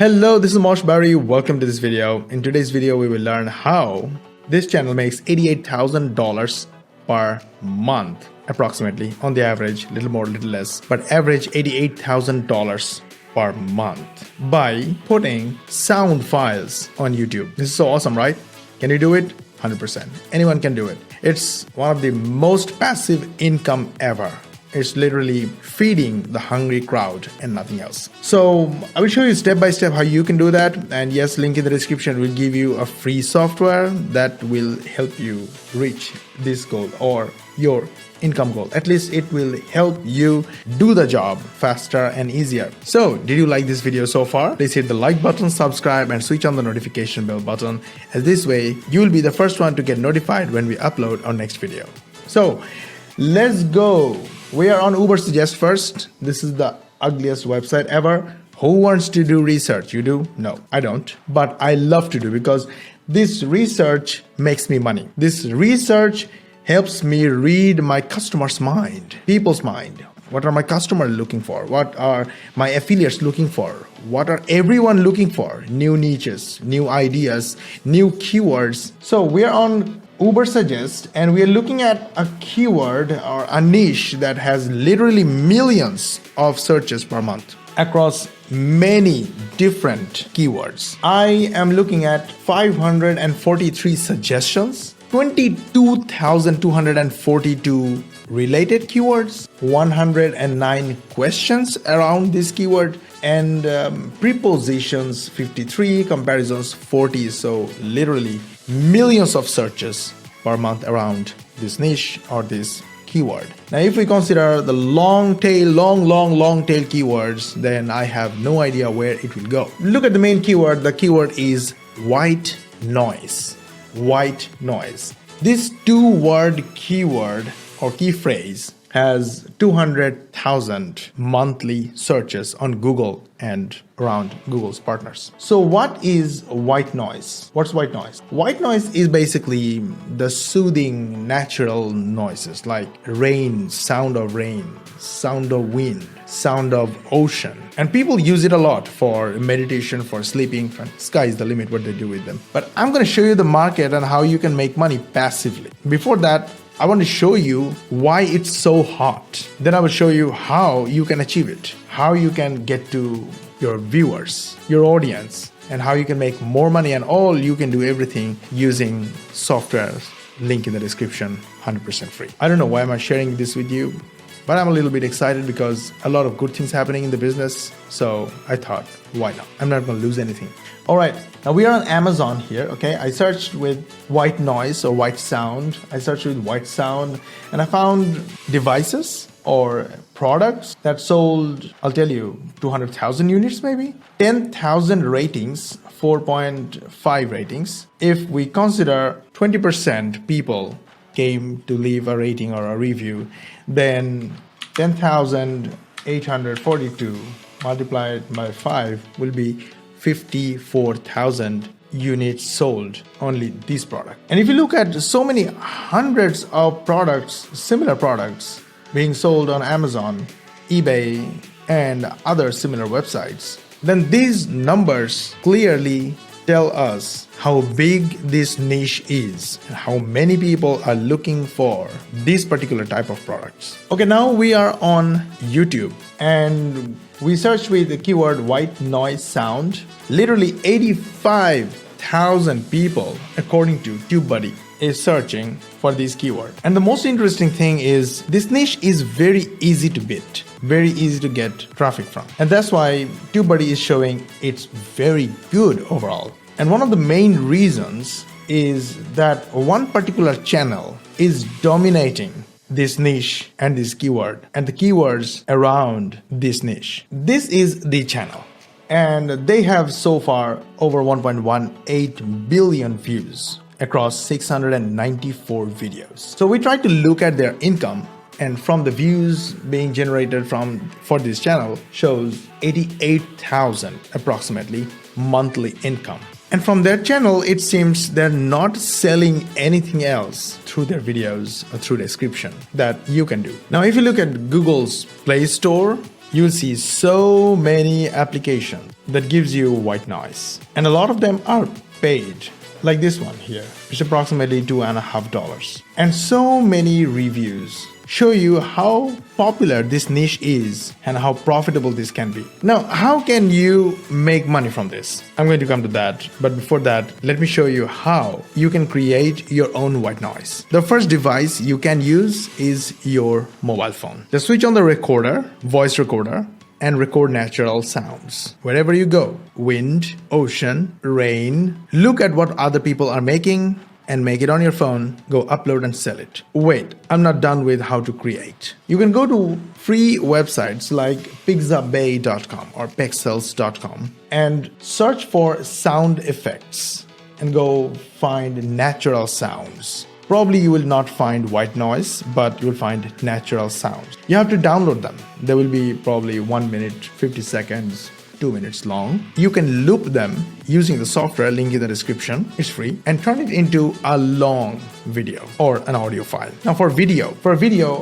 Hello, this is Mosh Bari. Welcome to this video. In today's video, we will learn how this channel makes $88,000 per month, approximately on the average, little more, little less, but average $88,000 per month by putting sound files on YouTube. This is so awesome, right? Can you do it? 100%. Anyone can do it. It's one of the most passive income ever. It's literally feeding the hungry crowd and nothing else. So I will show you step by step how you can do that. And yes, link in the description will give you a free software that will help you reach this goal or your income goal. At least it will help you do the job faster and easier. So did you like this video so far? Please hit the like button, subscribe, and switch on the notification bell button. As this way, you will be the first one to get notified when we upload our next video. So let's go. We are on Uber Suggest first. This is the ugliest website ever. Who wants to do research? You do? No, I don't. But I love to do because this research makes me money. This research helps me read my customer's mind, people's mind. What are my customers looking for? What are my affiliates looking for? What are everyone looking for? New niches, new ideas, new keywords. So we are on Uber Suggest and we are looking at a keyword or a niche that has literally millions of searches per month across many different keywords. I am looking at 543 suggestions, 22,242 related keywords, 109 questions around this keyword, and prepositions 53, comparisons 40. So literally millions of searches per month around this niche or this keyword. Now, if we consider the long tail keywords, then I have no idea where it will go. Look at the main keyword. The keyword is white noise. White noise. This two-word keyword or key phrase has 200,000 monthly searches on Google and around Google's partners. So what is white noise? What's white noise? White noise is basically the soothing natural noises like rain, sound of wind, sound of ocean. And people use it a lot for meditation, for sleeping. Sky is the limit what they do with them. But I'm going to show you the market and how you can make money passively. Before that, I want to show you why it's so hot. Then I will show you how you can achieve it, how you can get to your viewers, your audience, and how you can make more money, and all you can do everything using software. Link in the description, 100% free. I don't know why am I sharing this with you, but I'm a little bit excited because a lot of good things happening in the business. So I thought, why not? I'm not going to lose anything. All right, now we are on Amazon here, okay? I searched with white noise or white sound. I searched with white sound and I found devices or products that sold, I'll tell you, 200,000 units maybe, 10,000 ratings, 4.5 ratings. If we consider 20% people came to leave a rating or a review, then 10,842 multiplied by 5 will be 54,000 units sold, only this product. And if you look at so many hundreds of products, similar products being sold on Amazon, eBay, and other similar websites, then these numbers clearly tell us how big this niche is and how many people are looking for this particular type of products. Okay, now we are on YouTube and we search with the keyword white noise sound. Literally 85,000 people, according to TubeBuddy, is searching for this keyword. And the most interesting thing is this niche is very easy to beat, very easy to get traffic from. And that's why TubeBuddy is showing it's very good overall. And one of the main reasons is that one particular channel is dominating this niche and this keyword and the keywords around this niche. This is the channel. And they have so far over 1.18 billion views across 694 videos. So we tried to look at their income, and from the views being generated for this channel shows 88,000 approximately monthly income. And from their channel, it seems they're not selling anything else through their videos or through description that you can do. Now, if you look at Google's Play Store, you'll see so many applications. that gives you white noise. And a lot of them are paid, like this one here. It's approximately $2.50. And so many reviews show you how popular this niche is and how profitable this can be. Now, how can you make money from this? I'm going to come to that, but before that, let me show you how you can create your own white noise. The first device you can use is your mobile phone. Just switch on the recorder, voice recorder, and record natural sounds. Wherever you go, wind, ocean, rain, look at what other people are making and make it on your phone, go upload and sell it. Wait, I'm not done with how to create. You can go to free websites like pixabay.com or pexels.com and search for sound effects and go find natural sounds. Probably you will not find white noise, but you will find natural sounds. You have to download them. They will be probably 1 minute, 50 seconds, 2 minutes long. You can loop them using the software, link in the description. It's free, and turn it into a long video or an audio file. Now for video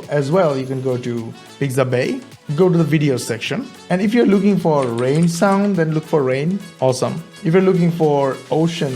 as well, you can go to Pixabay, go to the video section. And if you're looking for rain sound, then look for rain. Awesome. If you're looking for ocean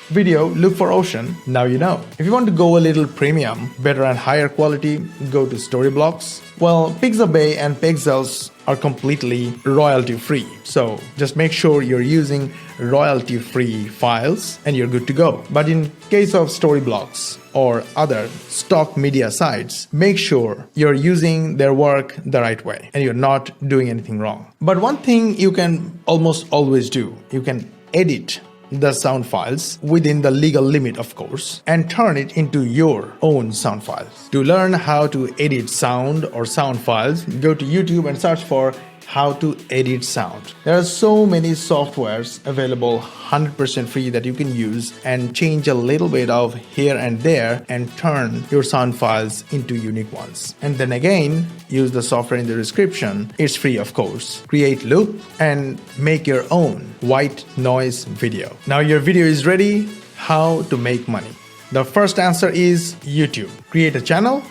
video, look for ocean. Now you know. If you want to go a little premium, better and higher quality, go to Storyblocks. Well, Pixabay and Pexels are completely royalty free. So just make sure you're using royalty free files and you're good to go. But in case of Storyblocks or other stock media sites, make sure you're using their work the right way and you're not doing anything wrong. But one thing you can almost always do, you can edit the sound files within the legal limit, of course, and turn it into your own sound files. To learn how to edit sound or sound files, go to YouTube and search for how to edit sound. There are so many softwares available 100% free that you can use and change a little bit of here and there and turn your sound files into unique ones. And then again, use the software in the description. It's free, of course. Create loop and make your own white noise video. Now your video is ready. How to make money? The first answer is YouTube. Create a channel,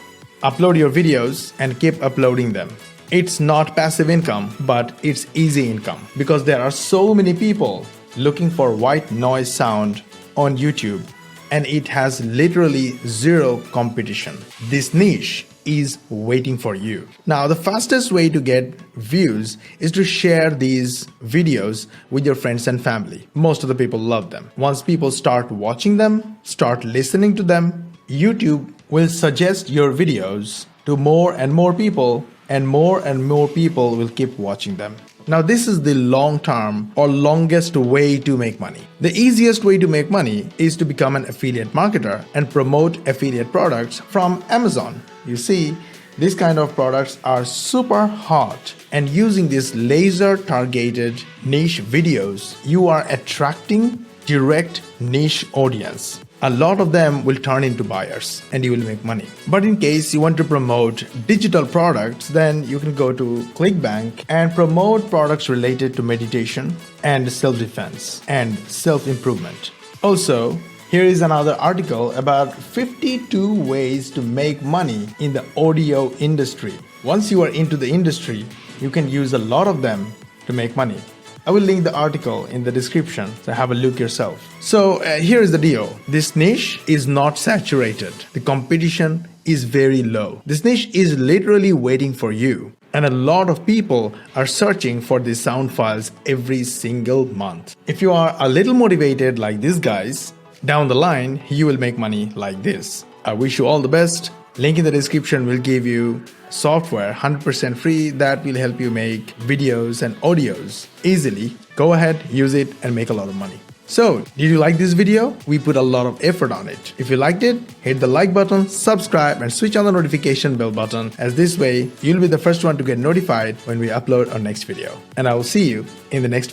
upload your videos, and keep uploading them. It's not passive income, but it's easy income because there are so many people looking for white noise sound on YouTube and it has literally zero competition. This niche is waiting for you. Now, the fastest way to get views is to share these videos with your friends and family. Most of the people love them. Once people start watching them, start listening to them, YouTube will suggest your videos to more and more people, and more people will keep watching them. Now, this is the long-term or longest way to make money. The easiest way to make money is to become an affiliate marketer and promote affiliate products from Amazon. You see, these kind of products are super hot, and using these laser-targeted niche videos, you are attracting direct niche audience. A lot of them will turn into buyers and you will make money. But in case you want to promote digital products, then you can go to ClickBank and promote products related to meditation and self-defense and self-improvement. Also, here is another article about 52 ways to make money in the audio industry. Once you are into the industry, you can use a lot of them to make money. I will link the article in the description, so have a look yourself. So here is the deal. This niche is not saturated. The competition is very low. This niche is literally waiting for you. And a lot of people are searching for these sound files every single month. If you are a little motivated like these guys, down the line, you will make money like this. I wish you all the best. Link in the description will give you software 100% free that will help you make videos and audios easily. Go ahead, use it and make a lot of money. So, did you like this video? We put a lot of effort on it. If you liked it, hit the like button, subscribe and switch on the notification bell button, as this way you'll be the first one to get notified when we upload our next video. And I will see you in the next video.